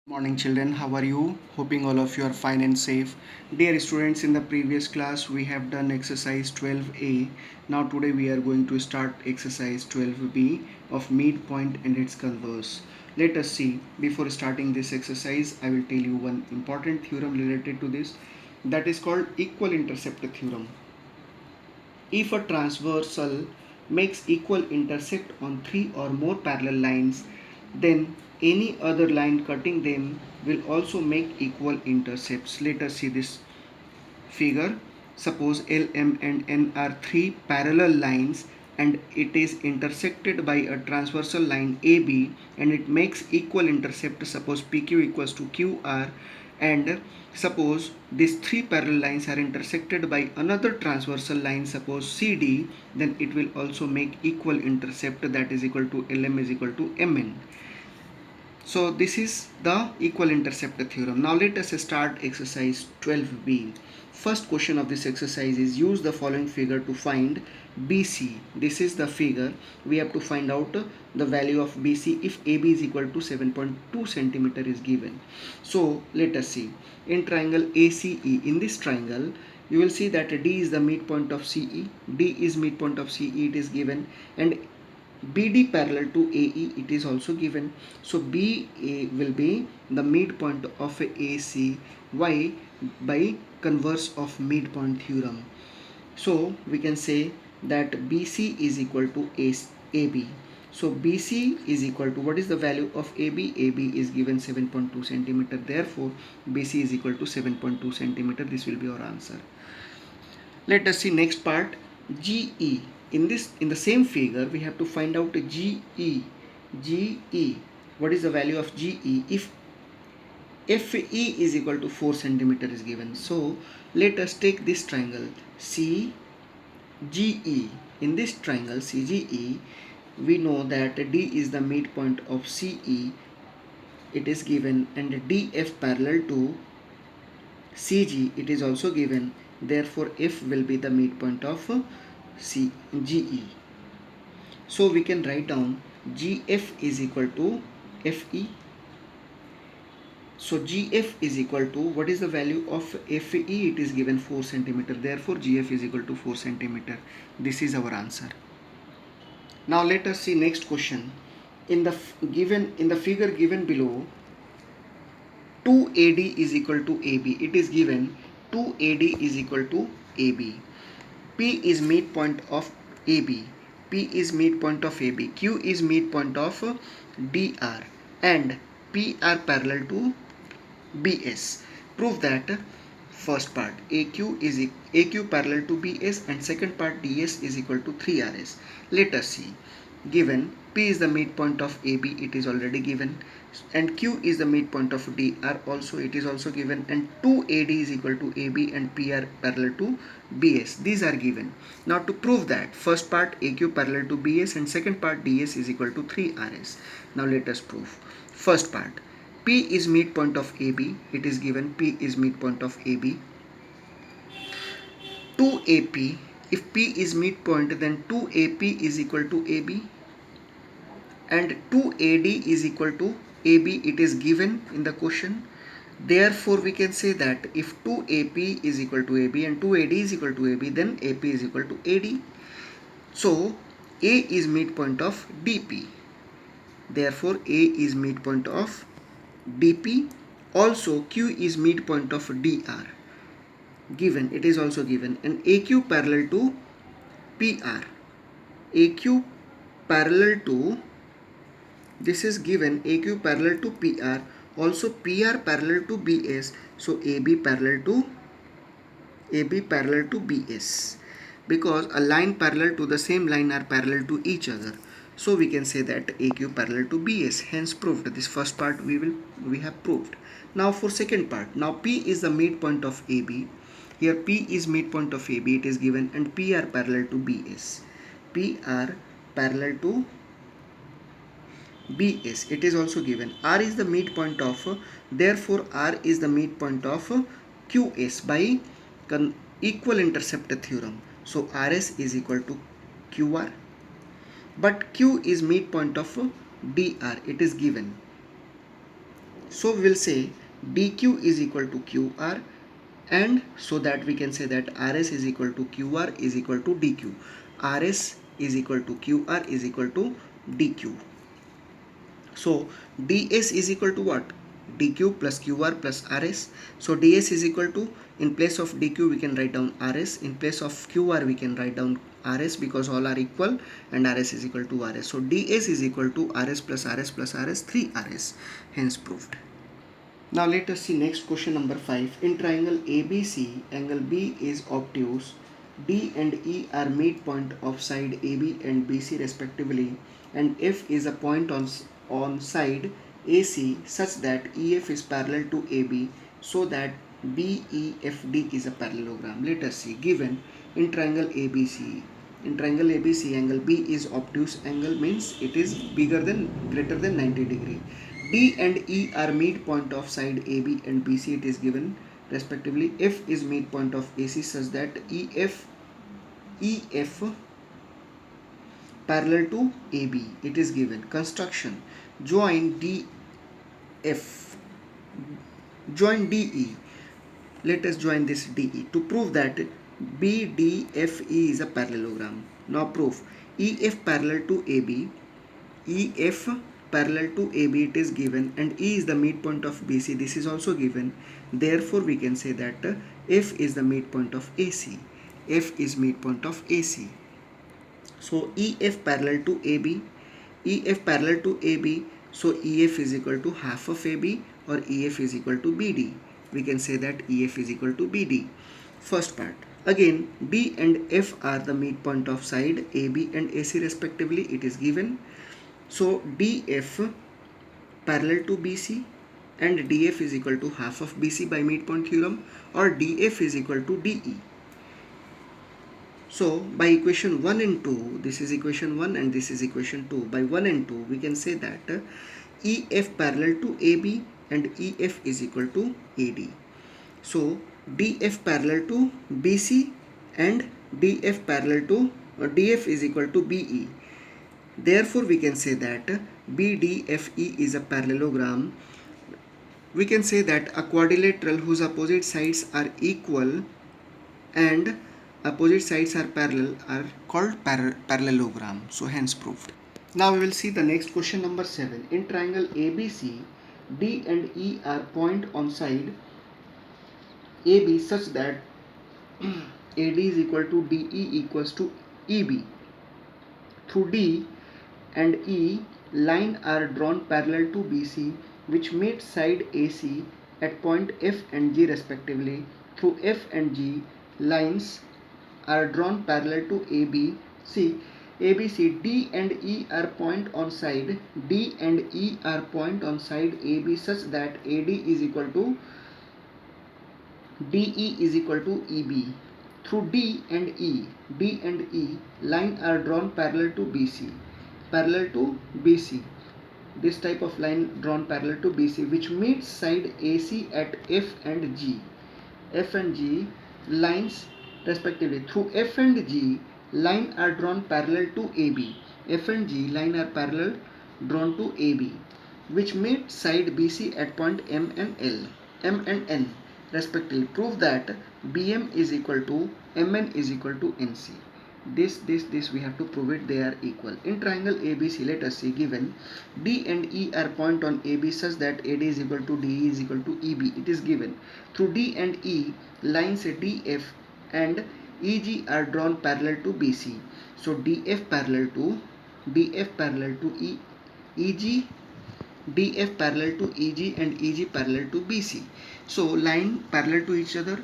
Morning children, how are you? Hoping all of you are fine and safe. Dear students, in the previous class we have done exercise 12a. Now today we are going to start exercise 12b of midpoint and its converse. Let us see. Before starting this exercise, I will tell you one important theorem related to this, that is called equal intercept theorem. If a transversal makes equal intercept on three or more parallel lines, then any other line cutting them will also make equal intercepts. Let us see this figure. Suppose L, M and N are three parallel lines and it is intersected by a transversal line AB and it makes equal intercept. Suppose PQ equals to QR, and suppose these three parallel lines are intersected by another transversal line, suppose CD, then it will also make equal intercept, that is equal to LM is equal to MN. So this is the equal intercept theorem. Now let us start exercise 12b. First question of this exercise is use the following figure to find BC. This is the figure. We have to find out the value of BC if AB is equal to 7.2 centimeter is given. So let us see. In triangle ACE, in this triangle you will see that D is the midpoint of CE. D is midpoint of CE, it is given, and BD parallel to AE, it is also given. So BA will be the midpoint of AC. Why? By converse of midpoint theorem. So we can say that BC is equal to AB. So BC is equal to, what is the value of AB? AB is given 7.2 centimeter. Therefore BC is equal to 7.2 centimeter. This will be our answer. Let us see next part, GE. In the same figure we have to find out GE. GE, what is the value of GE if FE is equal to 4 centimeter is given. So let us take this triangle CGE. In this triangle CGE, we know that D is the midpoint of CE, it is given, and DF parallel to CG, it is also given. Therefore F will be the midpoint of GE. So we can write down GF is equal to FE. So GF is equal to, what is the value of FE? It is given 4 centimeter. Therefore GF is equal to 4 centimeter. This is our answer. Now let us see next question. In the figure given below, 2AD is equal to AB. It is given 2AD is equal to AB. P is midpoint of AB. P is midpoint of AB. Q is midpoint of DR. And P are parallel to BS. Prove that first part AQ parallel to BS and second part DS is equal to 3RS. Let us see. Given P is the midpoint of AB, it is already given, and Q is the midpoint of DR, also it is also given, and 2AD is equal to AB and P are parallel to BS. These are given. Now to prove that, first part AQ parallel to BS and second part DS is equal to 3RS. Now let us prove. First part, P is midpoint of AB, it is given P is midpoint of AB. 2AP, if P is midpoint, then 2AP is equal to AB, and 2AD is equal to AB, it is given in the question. Therefore we can say that if 2AP is equal to AB and 2AD is equal to AB, then AP is equal to AD. So A is midpoint of DP. Therefore A is midpoint of DP. Also Q is midpoint of DR. Given, it is also given, and AQ parallel to PR. AQ parallel to, this is given, AQ parallel to PR, also PR parallel to BS. So AB parallel to BS, because a line parallel to the same line are parallel to each other. So we can say that AQ parallel to BS, hence proved. This first part we have proved. Now for second part, now P is the midpoint of AB. Here P is midpoint of AB, it is given, and P are parallel to BS. P are parallel to BS, it is also given. R is the midpoint of, therefore R is the midpoint of QS by equal intercept theorem. So RS is equal to QR, but Q is midpoint of DR, it is given. So we will say dq is equal to qr, and so that we can say that rs is equal to qr is equal to dq. Rs is equal to qr is equal to dq. So ds is equal to what? dq plus qr plus rs. So ds is equal to, in place of dq we can write down rs, in place of qr we can write down rs, because all are equal, and rs is equal to rs. So ds is equal to rs plus rs plus rs, 3rs, hence proved. Now let us see next question number 5. In triangle ABC, angle B is obtuse. D and E are midpoint of side AB and BC respectively, and F is a point on side AC such that EF is parallel to AB, so that BEFD is a parallelogram. Let us see. Given in triangle ABC. In triangle ABC, angle B is obtuse angle, means it is greater than 90 degree. D and E are midpoint of side AB and BC, it is given respectively. F is midpoint of AC such that EF parallel to AB, it is given. Construction. Join DF, join DE. Let us join this DE to prove that BDFE is a parallelogram. Now proof. EF parallel to AB, EF parallel to AB, it is given, and E is the midpoint of BC, this is also given. Therefore we can say that F is the midpoint of AC. F is midpoint of AC. So EF parallel to AB, EF parallel to AB, so EF is equal to half of AB, or EF is equal to BD. We can say that EF is equal to BD. First part. Again, D and F are the midpoint of side AB and AC respectively, it is given. So DF parallel to BC, and DF is equal to half of BC by midpoint theorem, or DF is equal to DE. So by equation 1 and 2, this is equation 1 and this is equation 2. By 1 and 2, we can say that EF parallel to AB and EF is equal to AD. So DF parallel to BC and DF parallel to DF is equal to BE. Therefore we can say that BDFE is a parallelogram. We can say that a quadrilateral whose opposite sides are equal and opposite sides are parallel are called parallelogram. So hence proved. Now we will see the next question number 7. In triangle ABC, D and E are point on side AB such that AD is equal to DE equals to EB. Through D and E, line are drawn parallel to BC which meet side AC at point F and G respectively. Through F and G, lines are drawn parallel to AB. See, ABC, D and E are point on side. D and E are point on side AB such that AD is equal to DE is equal to EB. Through D and E, line are drawn parallel to BC. Parallel to BC. This type of line drawn parallel to BC which meets side AC at F and G. F and G lines respectively. Through F and G, line are drawn parallel to AB. F and G line are parallel drawn to AB which meet side BC at point M and N respectively. Prove that BM is equal to MN is equal to NC. This we have to prove it, they are equal. In triangle ABC, let us see, given D and E are point on AB such that AD is equal to DE is equal to EB. It is given. Through D and E, lines DF and EG are drawn parallel to BC. So DF parallel to EG, DF parallel to EG, and EG parallel to BC. So line parallel to each other.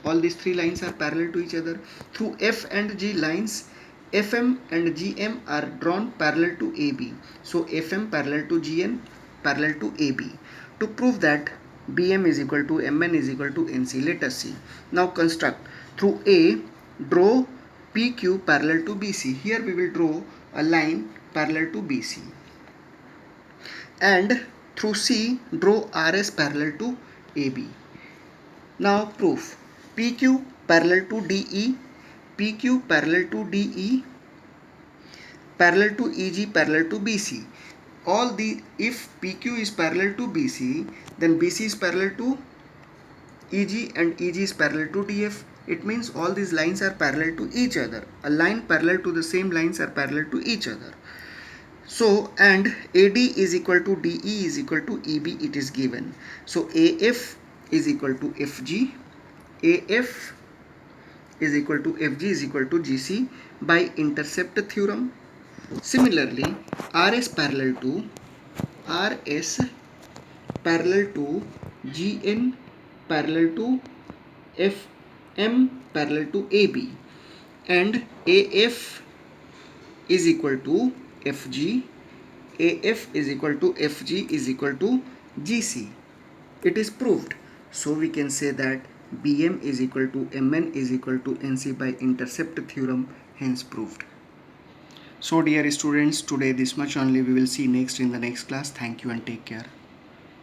All these three lines are parallel to each other. Through F and G lines, FM and GM are drawn parallel to AB. So FM parallel to GN parallel to AB. To prove that BM is equal to MN is equal to NC, let us see. Now construct. Through A, draw PQ parallel to BC. Here we will draw a line parallel to BC. And through C, draw RS parallel to AB. Now proof. PQ parallel to DE, PQ parallel to DE, parallel to EG, parallel to BC. If PQ is parallel to BC, Then BC is parallel to EG and EG is parallel to DF. It means all these lines are parallel to each other. A line parallel to the same lines are parallel to each other. So, and AD is equal to DE is equal to EB, it is given. So AF is equal to FG, AF is equal to FG is equal to GC by intercept theorem. Similarly, RS parallel to GN parallel to FM parallel to AB, and AF is equal to FG, AF is equal to FG is equal to GC. It is proved. So we can say that BM is equal to MN is equal to NC by intercept theorem, hence proved. So dear students, today this much only. We will see next in the next class. Thank you and take care.